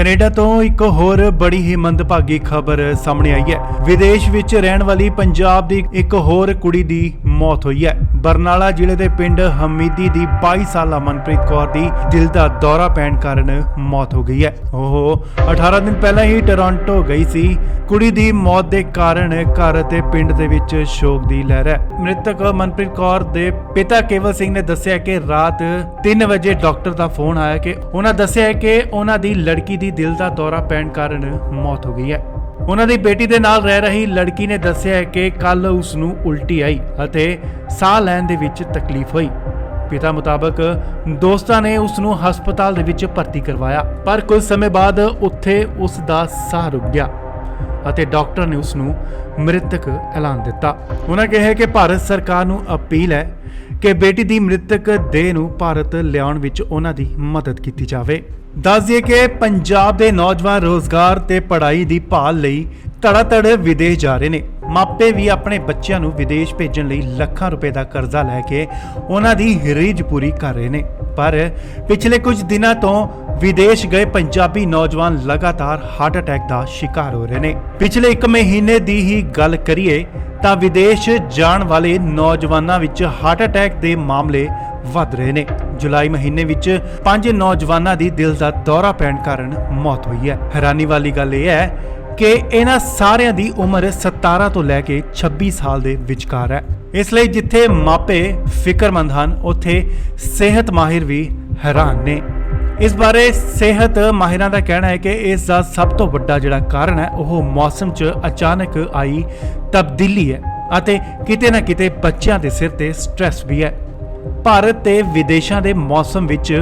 Canada ਤੋਂ ਇੱਕ ਹੋਰ ਬੜੀ ਹੀ ਮੰਦਭਾਗੀ ਖਬਰ ਸਾਹਮਣੇ ਆਈ ਹੈ। ਵਿਦੇਸ਼ ਵਿੱਚ ਰਹਿਣ ਵਾਲੀ ਪੰਜਾਬ ਦੀ ਇੱਕ ਹੋਰ ਕੁੜੀ ਦੀ ਮੌਤ ਹੋਈ ਹੈ। ਬਰਨਾਲਾ ਜ਼ਿਲ੍ਹੇ ਦੇ ਪਿੰਡ ਹਮੀਦੀ ਦੀ 22 ਸਾਲਾ ਮਨਪ੍ਰੀਤ ਕੌਰ ਦੀ ਦਿਲ ਦਾ ਦੌਰਾ ਪੈਣ ਕਾਰਨ ਮੌਤ ਹੋ ਗਈ ਹੈ। ਉਹ 18 ਦਿਨ ਪਹਿਲਾਂ ਹੀ ਟੋਰਾਂਟੋ ਗਈ ਸੀ। ਕੁੜੀ ਦੀ ਮੌਤ ਦੇ ਕਾਰਨ ਘਰ ਅਤੇ ਪਿੰਡ ਦੇ ਵਿੱਚ ਸ਼ੋਕ ਦੀ ਲਹਿਰ ਹੈ। ਮ੍ਰਿਤਕ ਮਨਪ੍ਰੀਤ ਕੌਰ ਦੇ ਪਿਤਾ ਕੇਵਲ ਸਿੰਘ ਨੇ ਦੱਸਿਆ ਕਿ ਰਾਤ 3 ਵਜੇ ਡਾਕਟਰ ਦਾ ਫੋਨ ਆਇਆ ਕਿ ਉਹਨਾਂ ਦੱਸਿਆ ਕਿ ਉਹਨਾਂ ਦੀ ਲੜਕੀ ਦੀ ਦਿਲ ਦਾ ਦੌਰਾ ਪੈਣ ਕਾਰਨ ਮੌਤ ਹੋ ਗਈ ਹੈ। ਉਹਨਾਂ ਦੀ ਬੇਟੀ ਦੇ ਨਾਲ ਰਹਿ ਰਹੀ ਲੜਕੀ ਨੇ ਦੱਸਿਆ ਕਿ ਕੱਲ ਉਸ ਨੂੰ ਉਲਟੀ ਆਈ ਅਤੇ ਸਾਹ ਲੈਣ ਦੇ ਵਿੱਚ ਤਕਲੀਫ ਹੋਈ। ਪਿਤਾ ਮੁਤਾਬਕ ਦੋਸਤਾਂ ਨੇ ਉਸ ਨੂੰ ਹਸਪਤਾਲ ਦੇ ਵਿੱਚ ਭਰਤੀ ਕਰਵਾਇਆ, ਪਰ ਕੁਝ ਸਮੇਂ ਬਾਅਦ ਉੱਥੇ ਉਸ ਦਾ ਸਾਹ ਰੁਕ ਗਿਆ ਅਤੇ ਡਾਕਟਰ ਨੇ ਉਸ ਨੂੰ ਮ੍ਰਿਤਕ ਐਲਾਨ ਦਿੱਤਾ। ਉਹਨਾਂ ਕਿਹਾ ਕਿ ਭਾਰਤ ਸਰਕਾਰ ਨੂੰ ਅਪੀਲ ਹੈ ਕਿ ਬੇਟੀ ਦੀ ਮ੍ਰਿਤਕ ਦੇਹ ਨੂੰ ਭਾਰਤ ਲਿਆਉਣ ਵਿੱਚ ਉਹਨਾਂ ਦੀ ਮਦਦ ਕੀਤੀ ਜਾਵੇ। ਦੱਸ ਦਈਏ ਕਿ ਪੰਜਾਬ ਦੇ ਨੌਜਵਾਨ ਰੋਜ਼ਗਾਰ ਤੇ ਪੜ੍ਹਾਈ ਦੀ ਭਾਲ ਲਈ ਧੜਾਧੜ ਵਿਦੇਸ਼ ਜਾ ਰਹੇ ਨੇ। ਮਾਪੇ ਵੀ ਆਪਣੇ ਬੱਚਿਆਂ ਨੂੰ ਵਿਦੇਸ਼ ਭੇਜਣ ਲਈ ਲੱਖਾਂ ਰੁਪਏ ਦਾ ਕਰਜ਼ਾ ਲੈ ਕੇ ਉਹਨਾਂ ਦੀ ਰੀਝ ਪੂਰੀ ਕਰ ਰਹੇ ਨੇ। ਪਰ ਪਿਛਲੇ ਕੁਝ ਦਿਨਾਂ ਤੋਂ ਵਿਦੇਸ਼ ਗਏ ਪੰਜਾਬੀ ਨੌਜਵਾਨ ਲਗਾਤਾਰ ਹਾਰਟ ਅਟੈਕ ਦਾ ਸ਼ਿਕਾਰ ਹੋ ਰਹੇ ਨੇ। ਪਿਛਲੇ 1 ਮਹੀਨੇ ਦੀ ਹੀ ਗੱਲ ਕਰੀਏ ਤਾਂ ਵਿਦੇਸ਼ ਜਾਣ ਵਾਲੇ ਨੌਜਵਾਨਾਂ ਵਿੱਚ ਹਾਰਟ ਅਟੈਕ ਦੇ ਮਾਮਲੇ ਵੱਧ ਰਹੇ ਨੇ। ਜੁਲਾਈ ਮਹੀਨੇ ਵਿੱਚ 5 ਨੌਜਵਾਨਾਂ ਦੀ ਦਿਲ ਦਾ ਦੌਰਾ ਪੈਣ ਕਾਰਨ ਮੌਤ ਹੋਈ ਹੈ। ਹੈਰਾਨੀ ਵਾਲੀ ਗੱਲ ਇਹ ਹੈ ਕਿ ਇਹਨਾਂ ਸਾਰਿਆਂ ਦੀ ਉਮਰ 17 ਤੋਂ ਲੈ ਕੇ 26 ਸਾਲ ਦੇ ਵਿਚਕਾਰ ਹੈ। ਇਸ ਲਈ ਜਿੱਥੇ ਮਾਪੇ ਫਿਕਰਮੰਦ ਹਨ, ਉੱਥੇ ਸਿਹਤ ਮਾਹਿਰ ਵੀ ਹੈਰਾਨ ਨੇ। ਇਸ ਬਾਰੇ ਸਿਹਤ ਮਾਹਿਰਾਂ ਦਾ ਕਹਿਣਾ ਹੈ ਕਿ ਇਸ ਦਾ ਸਭ ਤੋਂ ਵੱਡਾ ਜਿਹੜਾ ਕਾਰਨ ਹੈ ਉਹ ਮੌਸਮ 'ਚ ਅਚਾਨਕ ਆਈ ਤਬਦੀਲੀ ਹੈ ਅਤੇ ਕਿਤੇ ਨਾ ਕਿਤੇ ਬੱਚਿਆਂ ਦੇ ਸਿਰ ਤੇ ਸਟ੍ਰੈਸ ਵੀ ਹੈ। ਭਾਰਤ ਤੇ ਵਿਦੇਸ਼ਾਂ ਦੇ ਮੌਸਮ ਵਿੱਚ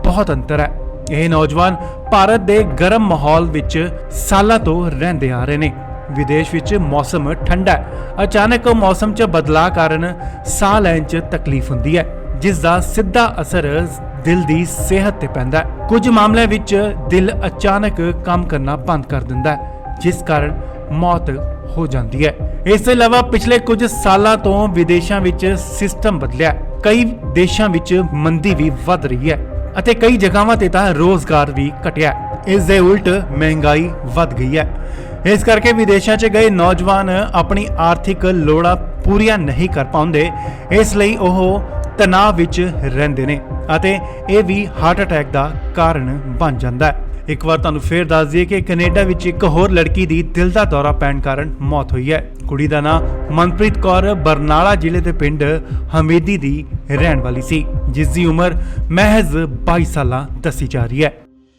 ਬਹੁਤ ਅੰਤਰ ਹੈ। ਇਹ ਨੌਜਵਾਨ ਭਾਰਤ ਦੇ ਗਰਮ ਮਾਹੌਲ ਵਿੱਚ ਸਾਲਾਂ ਤੋਂ ਰਹਿੰਦੇ ਆ ਰਹੇ ਨੇ। ਵਿਦੇਸ਼ ਵਿੱਚ ਮੌਸਮ ਠੰਡਾ ਹੈ। ਅਚਾਨਕ ਮੌਸਮ 'ਚ ਬਦਲਾਅ ਕਾਰਨ ਸਾਹ ਲੈਣ 'ਚ ਤਕਲੀਫ ਹੁੰਦੀ ਹੈ, ਜਿਸ ਦਾ ਸਿੱਧਾ ਅਸਰ ਦਿਲ ਦੀ ਸਿਹਤ ਤੇ ਪੈਂਦਾ ਹੈ। ਕੁਝ ਮਾਮਲਿਆਂ ਵਿੱਚ ਦਿਲ ਅਚਾਨਕ ਕੰਮ ਕਰਨਾ ਬੰਦ ਕਰ ਦਿੰਦਾ ਹੈ, ਜਿਸ ਕਾਰਨ ਮੌਤ ਹੋ ਜਾਂਦੀ ਹੈ। ਇਸ ਤੋਂ ਇਲਾਵਾ ਪਿਛਲੇ ਕੁਝ ਸਾਲਾਂ ਤੋਂ ਵਿਦੇਸ਼ਾਂ ਵਿੱਚ ਸਿਸਟਮ ਬਦਲਿਆ। ਕਈ ਦੇਸ਼ਾਂ ਵਿੱਚ ਮੰਦੀ ਵੀ ਵੱਧ ਰਹੀ ਹੈ ਅਤੇ ਕਈ ਜਗ੍ਹਾਵਾਂ ਤੇ ਤਾਂ ਰੋਜ਼ਗਾਰ ਵੀ ਘਟਿਆ। ਇਸ ਦੇ ਉਲਟ ਮਹਿੰਗਾਈ ਵੱਧ ਗਈ ਹੈ। ਇਸ ਕਰਕੇ ਵਿਦੇਸ਼ਾਂ 'ਚ ਗਏ ਨੌਜਵਾਨ ਆਪਣੀ ਆਰਥਿਕ ਲੋੜਾਂ ਪੂਰੀਆਂ ਨਹੀਂ ਕਰ ਪਾਉਂਦੇ। ਇਸ ਲਈ ਉਹ ਤਣਾਅ ਵਿੱਚ ਰਹਿੰਦੇ ਨੇ ਅਤੇ ਇਹ ਵੀ ਹਾਰਟ ਅਟੈਕ ਦਾ ਕਾਰਨ ਬਣ ਜਾਂਦਾ ਹੈ। ਇੱਕ ਵਾਰ ਤੁਹਾਨੂੰ ਫੇਰ ਦੱਸ ਦਈਏ ਕਿ ਕੈਨੇਡਾ ਵਿੱਚ ਇੱਕ ਹੋਰ ਲੜਕੀ ਦੀ ਦਿਲ ਦਾ ਦੌਰਾ ਪੈਣ ਕਾਰਨ ਮੌਤ ਹੋਈ ਹੈ। ਕੁੜੀ ਦਾ ਨਾਮ ਮਨਪ੍ਰੀਤ ਕੌਰ ਬਰਨਾਲਾ ਜ਼ਿਲ੍ਹੇ ਦੇ ਪਿੰਡ ਹਮੀਦੀ ਦੀ ਰਹਿਣ ਵਾਲੀ ਸੀ, ਜਿਸ ਦੀ ਉਮਰ ਮਹਿਜ਼ 22 ਸਾਲਾਂ ਦੱਸੀ ਜਾ ਰਹੀ ਹੈ।